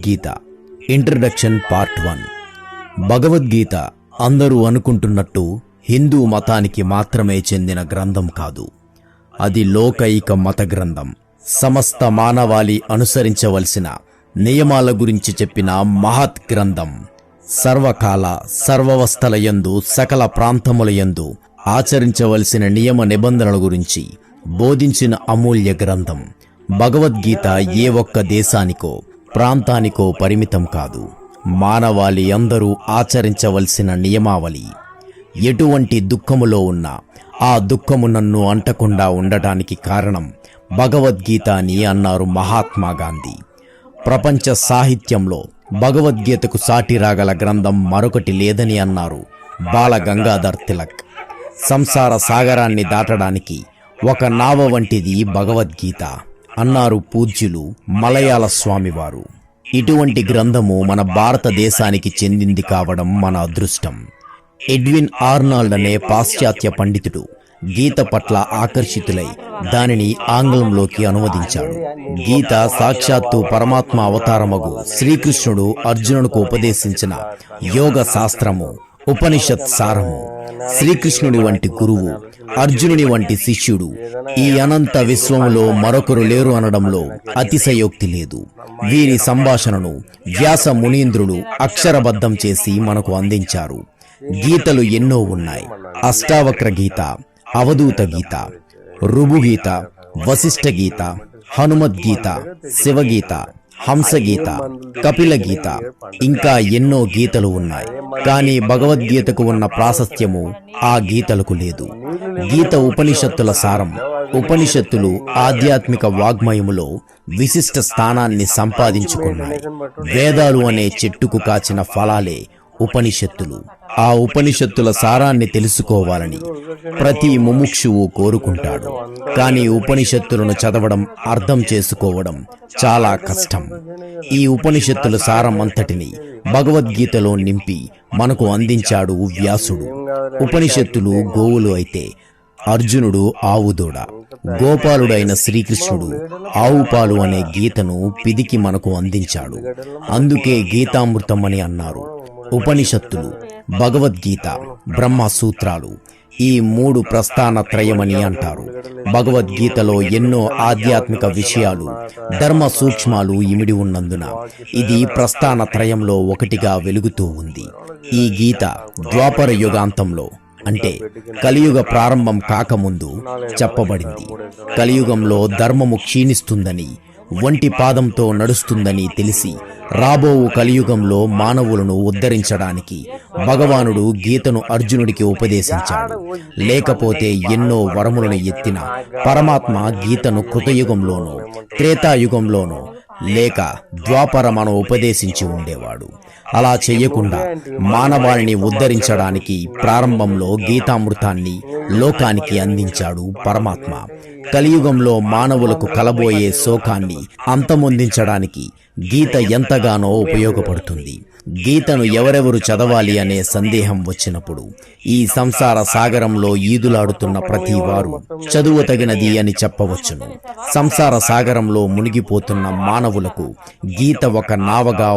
Bhagavad Gita introduction part 1. Bhagavad Gita అందరూ అనుకుంటున్నట్టు హిందూ మతానికి మాత్రమే చెందిన గ్రంథం కాదు. అది లోకైక మత గ్రంథం. సమస్త మానవాళి అనుసరించవలసిన నియమాల గురించి చెప్పిన మహత్ గ్రంథం. సర్వకాల సర్వవస్థలయందు సకల ప్రాంతములయందు ఆచరించవలసిన నియమ నిబంధనల గురించి బోధించిన అమూల్య గ్రంథం. భగవద్గీత ఏ ఒక్క దేశానికో ప్రాంతానికో పరిమితం కాదు. మానవాళి అందరూ ఆచరించవలసిన నియమావళి. ఎటువంటి దుఃఖములో ఉన్నా ఆ దుఃఖము నన్ను అంటకుండా ఉండటానికి కారణం భగవద్గీత అని అన్నారు మహాత్మా గాంధీ. ప్రపంచ సాహిత్యంలో భగవద్గీతకు సాటి రాగల గ్రంథం మరొకటి లేదని అన్నారు బాల గంగాధర్ తిలక్. సంసార సాగరాన్ని దాటడానికి ఒక నావ వంటిది భగవద్గీత అన్నారు పూజ్యులు మలయాళ స్వామివారు. ఇటువంటి గ్రంథము మన భారతదేశానికి చెందింది కావడం మన అదృష్టం. ఎడ్విన్ ఆర్నాల్డ్ అనే పాశ్చాత్య పండితుడు గీత పట్ల ఆకర్షితులై దానిని ఆంగ్లంలోకి అనువదించాడు. గీత సాక్షాత్తు పరమాత్మ అవతారమగు శ్రీకృష్ణుడు అర్జునుడికి ఉపదేశించిన యోగ శాస్త్రము, ఉపనిషత్ సారము. శ్రీకృష్ణుడి వంటి గురువు, అర్జునుడి వంటి శిష్యుడు ఈ అనంత విశ్వములో మరొకరు లేరు అనడంలో అతిశయోక్తి లేదు. వీరి సంభాషణను వ్యాస మునీంద్రుడు అక్షరబద్ధం చేసి మనకు అందించారు. గీతలు ఎన్నో ఉన్నాయి. అష్టావక్ర గీత, అవధూత గీత, రుభుగీత, వశిష్ఠ గీత, హనుమద్గీత, శివగీత, హంసగీత, కపిల గీత, ఇంకా ఎన్నో గీతలు ఉన్నాయి. కానీ భగవద్గీతకు ఉన్న ప్రాశస్త్యము ఆ గీతలకు లేదు. గీత ఉపనిషత్తుల సారం. ఉపనిషత్తులు ఆధ్యాత్మిక వాగ్మయములో విశిష్ట స్థానాన్ని సంపాదించుకున్నాయి. వేదాలు అనే చెట్టుకు కాచిన ఫలాలే ఉపనిషత్తులు. ఆ ఉపనిషత్తుల సారాన్ని తెలుసుకోవాలని ప్రతి ముముక్షువు కోరుకుంటాడు. కానీ ఉపనిషత్తులను చదవడం, అర్థం చేసుకోవడం చాలా కష్టం. ఈ ఉపనిషత్తుల సారం అంతటిని భగవద్గీతలో నింపి మనకు అందించాడు వ్యాసుడు. ఉపనిషత్తులు గోవులు అయితే అర్జునుడు ఆవుదూడ, గోపాలుడైన శ్రీకృష్ణుడు ఆవుపాలు అనే గీతను పిదికి మనకు అందించాడు. అందుకే గీతామృతం అని అన్నారు. ఉపనిషత్తులు, భగవద్గీత, బ్రహ్మ సూత్రాలు ఈ మూడు ప్రస్థాన త్రయమని అంటారు. భగవద్గీతలో ఎన్నో ఆధ్యాత్మిక విషయాలు, ధర్మ సూక్ష్మాలు ఇమిడి ఉన్నందున ఇది ప్రస్థాన త్రయంలో ఒకటిగా వెలుగుతూ ఉంది. ఈ గీత ద్వాపర యుగాంతంలో అంటే కలియుగ ప్రారంభం కాకముందు చెప్పబడింది. కలియుగంలో ధర్మము క్షీణిస్తుందని, ఒంటి పాదంతో నడుస్తుందని తెలిసి రాబోవు కలియుగంలో మానవులను ఉద్ధరించడానికి భగవానుడు గీతను అర్జునుడికి ఉపదేశించాడు. లేకపోతే ఎన్నో వరములను ఎత్తిన పరమాత్మ గీతను కృతయుగంలోనో త్రేతాయుగంలోనో లేక ద్వాపరమను ఉపదేశించి ఉండేవాడు. అలా చెయ్యకుండా మానవాళిని ఉద్ధరించడానికి ప్రారంభంలో గీతామృతాన్ని లోకానికి అందించాడు పరమాత్మ. కలియుగంలో మానవులకు కలబోయే శోకాన్ని అంతమొందించడానికి గీత ఎంతగానో ఉపయోగపడుతుంది. గీతను ఎవరెవరు చదవాలి అనే సందేహం వచ్చినప్పుడు ఈ సంసార సాగరంలో ఈదులాడుతున్న ప్రతి వారు చదువతగినది అని చెప్పవచ్చును. సంసార సాగరంలో మునిగిపోతున్న మానవులకు గీత ఒక నావగా